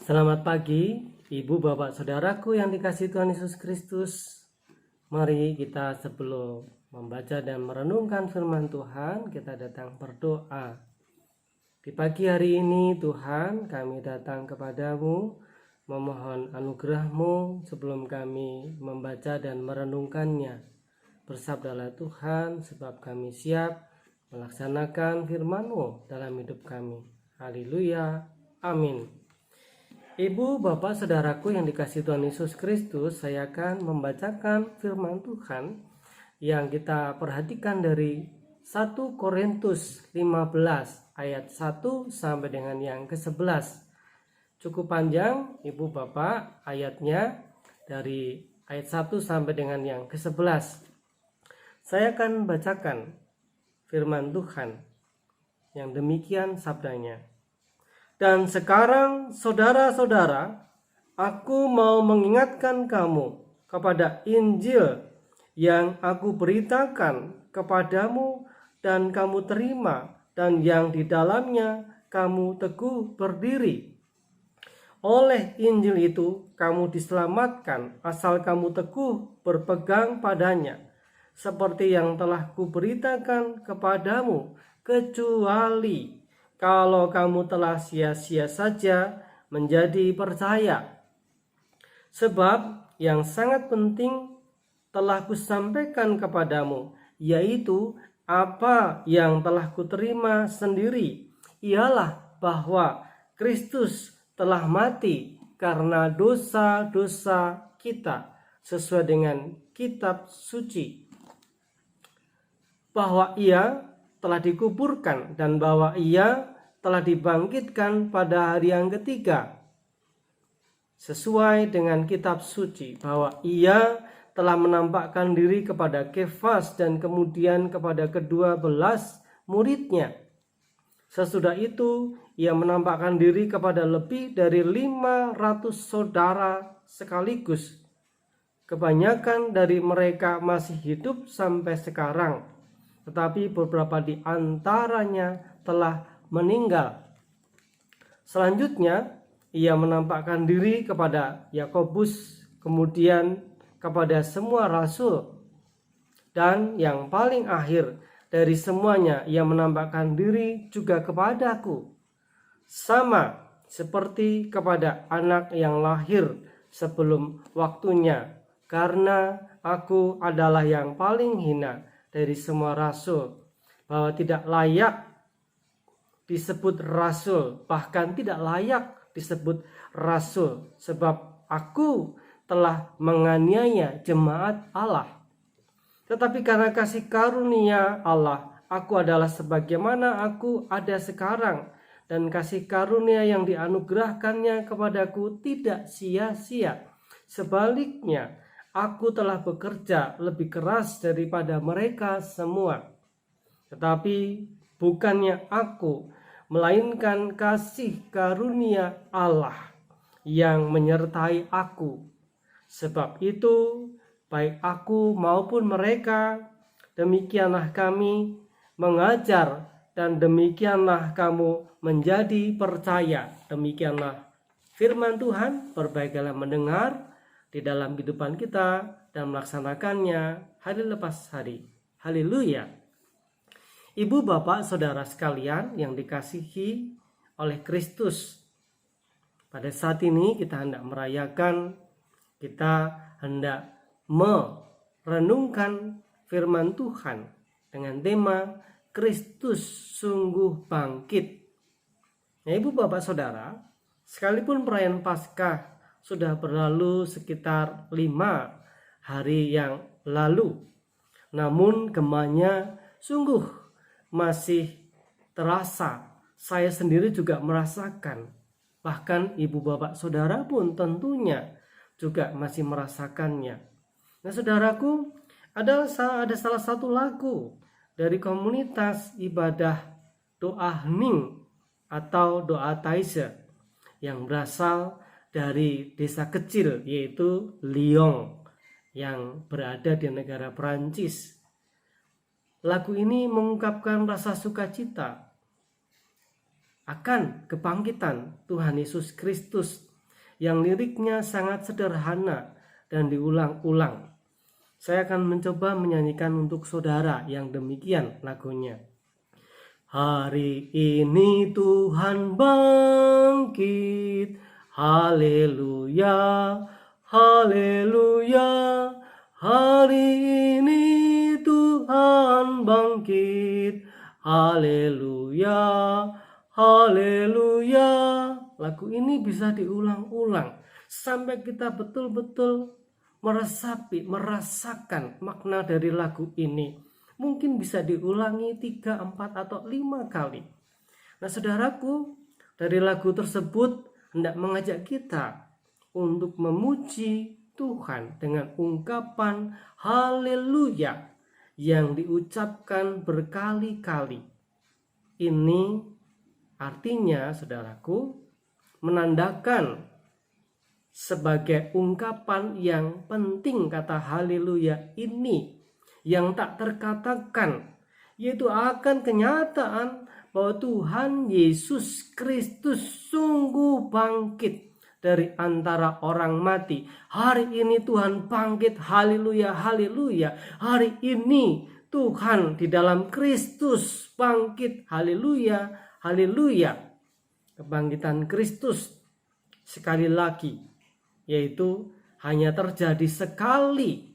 Selamat pagi, Ibu, Bapak, Saudaraku yang dikasihi Tuhan Yesus Kristus. Mari kita sebelum membaca dan merenungkan firman Tuhan, kita datang berdoa. Di pagi hari ini Tuhan, kami datang kepadamu, memohon anugerah-Mu sebelum kami membaca dan merenungkannya. Bersabdalah Tuhan, sebab kami siap melaksanakan firman-Mu dalam hidup kami. Haleluya, amin. Ibu, Bapak, Saudaraku yang dikasihi Tuhan Yesus Kristus, saya akan membacakan firman Tuhan yang kita perhatikan dari 1 Korintus 15 ayat 1 sampai dengan yang ke-11. Cukup panjang, Ibu, Bapak, ayatnya dari ayat 1 sampai dengan yang ke-11. Saya akan bacakan firman Tuhan yang demikian sabdanya. Dan sekarang saudara-saudara, aku mau mengingatkan kamu kepada Injil yang aku beritakan kepadamu dan kamu terima, dan yang di dalamnya kamu teguh berdiri. Oleh Injil itu kamu diselamatkan asal kamu teguh berpegang padanya, seperti yang telah kuberitakan kepadamu, kecuali kalau kamu telah sia-sia saja menjadi percaya. Sebab yang sangat penting telah kusampaikan kepadamu, yaitu apa yang telah kuterima sendiri, ialah bahwa Kristus telah mati karena dosa-dosa kita sesuai dengan kitab suci, bahwa Ia telah dikuburkan dan bahwa Ia telah dibangkitkan pada hari yang ketiga sesuai dengan kitab suci, bahwa Ia telah menampakkan diri kepada Kefas dan kemudian kepada ke-12 muridnya. Sesudah itu Ia menampakkan diri kepada lebih dari 500 saudara sekaligus. Kebanyakan dari mereka masih hidup sampai sekarang, tetapi beberapa di antaranya telah meninggal. Selanjutnya, Ia menampakkan diri kepada Yakobus, kemudian kepada semua rasul, dan yang paling akhir dari semuanya, Ia menampakkan diri juga kepadaku, sama seperti kepada anak yang lahir sebelum waktunya, karena aku adalah yang paling hina dari semua rasul, bahwa tidak layak disebut rasul, bahkan tidak layak disebut rasul, sebab aku telah menganiaya jemaat Allah. Tetapi karena kasih karunia Allah, aku adalah sebagaimana aku ada sekarang, dan kasih karunia yang dianugerahkannya kepadaku tidak sia-sia. Sebaliknya, aku telah bekerja lebih keras daripada mereka semua. Tetapi bukannya aku, melainkan kasih karunia Allah yang menyertai aku. Sebab itu, baik aku maupun mereka, demikianlah kami mengajar, dan demikianlah kamu menjadi percaya. Demikianlah firman Tuhan. Perbaikilah mendengar di dalam kehidupan kita dan melaksanakannya hari lepas hari. Haleluya. Ibu, Bapak, Saudara sekalian yang dikasihi oleh Kristus, pada saat ini kita hendak merayakan, kita hendak merenungkan firman Tuhan dengan tema Kristus sungguh bangkit. Nah, Ibu, Bapak, Saudara, sekalipun perayaan Paskah sudah berlalu sekitar 5 hari yang lalu, namun gemanya sungguh masih terasa. Saya sendiri juga merasakan. Bahkan Ibu, Bapak, Saudara pun tentunya juga masih merasakannya. Nah, saudaraku, ada salah satu lagu dari komunitas ibadah doa hening atau doa taizé yang berasal dari desa kecil, yaitu Lyon, yang berada di negara Perancis. Lagu ini mengungkapkan rasa sukacita akan kebangkitan Tuhan Yesus Kristus yang liriknya sangat sederhana dan diulang-ulang. Saya akan mencoba menyanyikan untuk saudara yang demikian lagunya. Hari ini Tuhan bangkit, haleluya, haleluya. Hari ini Tuhan bangkit, haleluya, haleluya. Lagu ini bisa diulang-ulang sampai kita betul-betul meresapi, merasakan makna dari lagu ini. Mungkin bisa diulangi 3, 4, atau 5 kali. Nah saudaraku, dari lagu tersebut hendak mengajak kita untuk memuji Tuhan dengan ungkapan haleluya yang diucapkan berkali-kali. Ini artinya saudaraku menandakan sebagai ungkapan yang penting kata haleluya ini yang tak terkatakan, yaitu akan kenyataan bahwa Tuhan Yesus Kristus sungguh bangkit dari antara orang mati. Hari ini Tuhan bangkit, haleluya, haleluya. Hari ini Tuhan di dalam Kristus bangkit, haleluya, haleluya. Kebangkitan Kristus sekali lagi, yaitu hanya terjadi sekali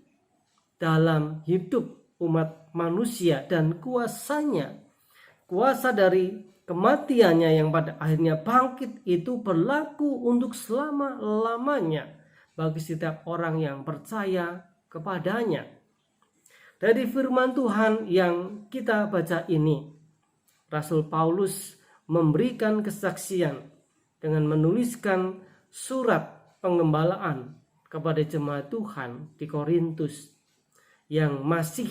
dalam hidup umat manusia, dan kuasanya, kuasa dari kematiannya yang pada akhirnya bangkit itu berlaku untuk selama-lamanya bagi setiap orang yang percaya kepadanya. Dari firman Tuhan yang kita baca ini, Rasul Paulus memberikan kesaksian dengan menuliskan surat penggembalaan kepada jemaat Tuhan di Korintus yang masih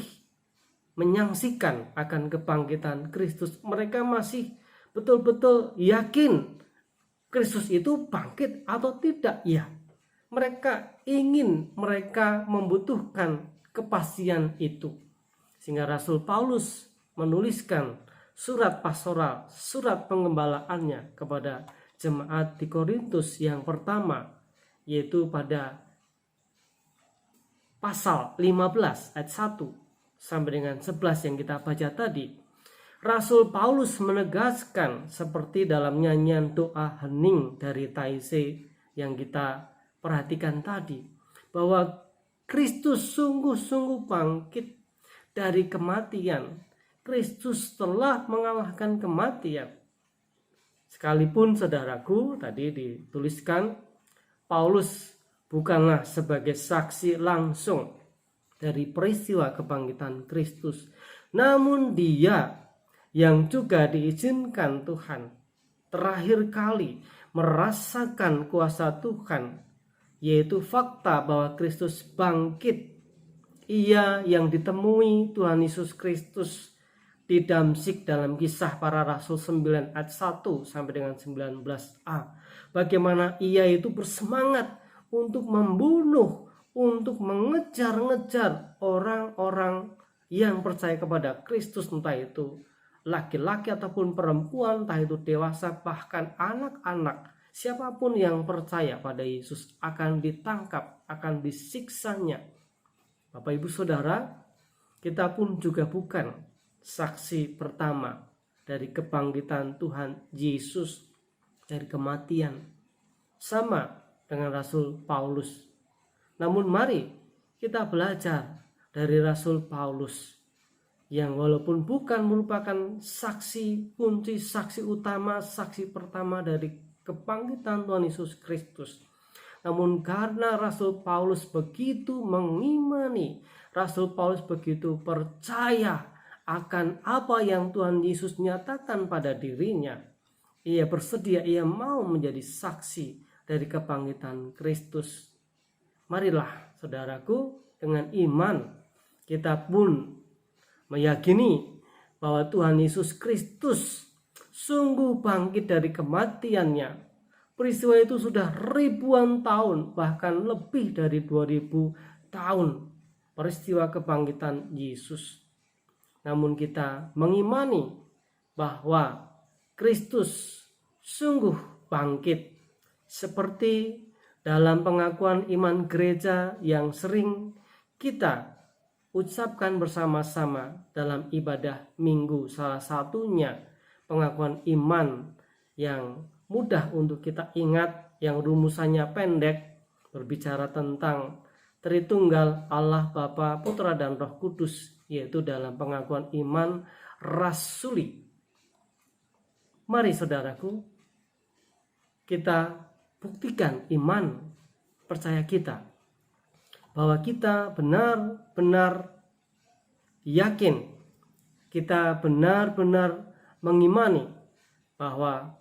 menyaksikan akan kebangkitan Kristus. Mereka masih betul-betul yakin Kristus itu bangkit atau tidak. Ya, mereka ingin, mereka membutuhkan kepastian itu. Sehingga Rasul Paulus menuliskan surat pastoral, surat penggembalaannya kepada jemaat di Korintus yang pertama, yaitu pada pasal 15 ayat 1 sampai dengan 11 yang kita baca tadi. Rasul Paulus menegaskan seperti dalam nyanyian doa hening dari Taizé yang kita perhatikan tadi, bahwa Kristus sungguh-sungguh bangkit dari kematian. Kristus telah mengalahkan kematian. Sekalipun saudaraku tadi dituliskan Paulus bukanlah sebagai saksi langsung dari peristiwa kebangkitan Kristus, namun dia yang juga diizinkan Tuhan terakhir kali merasakan kuasa Tuhan, yaitu fakta bahwa Kristus bangkit. Ia yang ditemui Tuhan Yesus Kristus di Damsyik dalam Kisah Para Rasul 9 ayat 1 sampai dengan 19a. Bagaimana ia itu bersemangat untuk membunuh, untuk mengejar-ngejar orang-orang yang percaya kepada Kristus, entah itu laki-laki ataupun perempuan, entah itu dewasa, bahkan anak-anak. Siapapun yang percaya pada Yesus akan ditangkap, akan disiksanya. Bapak Ibu Saudara, kita pun juga bukan saksi pertama dari kebangkitan Tuhan Yesus dari kematian, sama dengan Rasul Paulus. Namun mari kita belajar dari Rasul Paulus yang walaupun bukan merupakan saksi kunci, saksi utama, saksi pertama dari kebangkitan Tuhan Yesus Kristus, namun karena Rasul Paulus begitu mengimani, Rasul Paulus begitu percaya akan apa yang Tuhan Yesus nyatakan pada dirinya, ia bersedia, ia mau menjadi saksi dari kebangkitan Kristus. Marilah saudaraku, dengan iman kita pun meyakini bahwa Tuhan Yesus Kristus sungguh bangkit dari kematiannya. Peristiwa itu sudah ribuan tahun, bahkan lebih dari 2000 tahun peristiwa kebangkitan Yesus. Namun kita mengimani bahwa Kristus sungguh bangkit, seperti dalam pengakuan iman gereja yang sering kita ucapkan bersama-sama dalam ibadah minggu. Salah satunya pengakuan iman yang mudah untuk kita ingat, yang rumusannya pendek, berbicara tentang Tritunggal Allah Bapa, Putra dan Roh Kudus, yaitu dalam pengakuan iman rasuli. Mari saudaraku, kita buktikan iman percaya kita, bahwa kita benar-benar yakin, kita benar-benar mengimani bahwa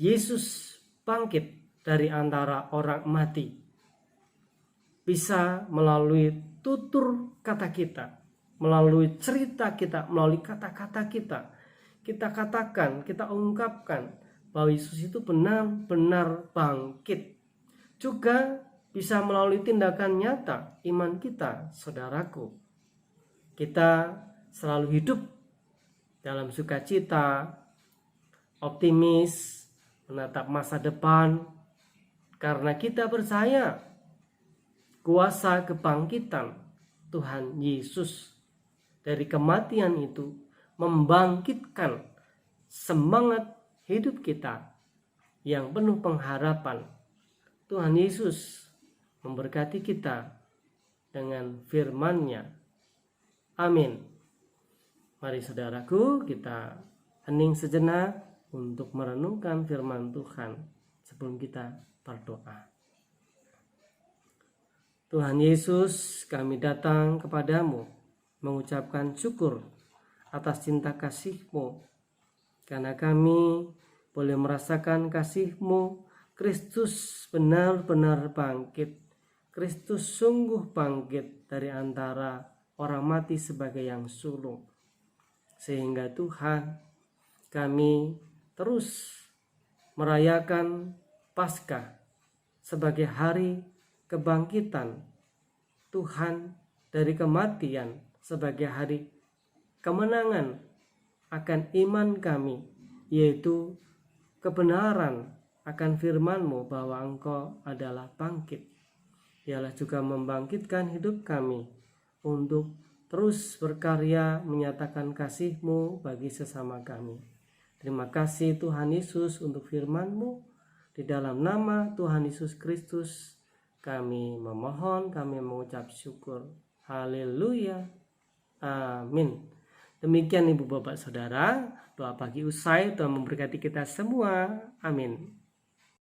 Yesus bangkit dari antara orang mati, bisa melalui tutur kata kita, melalui cerita kita, melalui kata-kata kita. Kita katakan, kita ungkapkan bahwa Yesus itu benar-benar bangkit. Juga bisa melalui tindakan nyata iman kita, saudaraku. Kita selalu hidup dalam sukacita, optimis, menatap masa depan, karena kita percaya kuasa kebangkitan Tuhan Yesus dari kematian itu membangkitkan semangat hidup kita yang penuh pengharapan. Tuhan Yesus memberkati kita dengan firman-Nya. Amin. Mari saudaraku, kita hening sejenak untuk merenungkan firman Tuhan sebelum kita berdoa. Tuhan Yesus, kami datang kepadamu mengucapkan syukur atas cinta kasih-Mu, karena kami boleh merasakan kasih-Mu. Kristus benar-benar bangkit. Kristus sungguh bangkit dari antara orang mati sebagai yang sulung. Sehingga Tuhan, kami terus merayakan Paskah sebagai hari kebangkitan Tuhan dari kematian, sebagai hari kemenangan akan iman kami, yaitu kebenaran akan firman-Mu bahwa Engkau adalah bangkit. Ialah juga membangkitkan hidup kami untuk terus berkarya menyatakan kasih-Mu bagi sesama kami. Terima kasih Tuhan Yesus untuk firman-Mu. Di dalam nama Tuhan Yesus Kristus kami memohon, kami mengucap syukur. Haleluya. Amin. Demikian Ibu Bapak Saudara, doa pagi usai, Tuhan memberkati kita semua. Amin.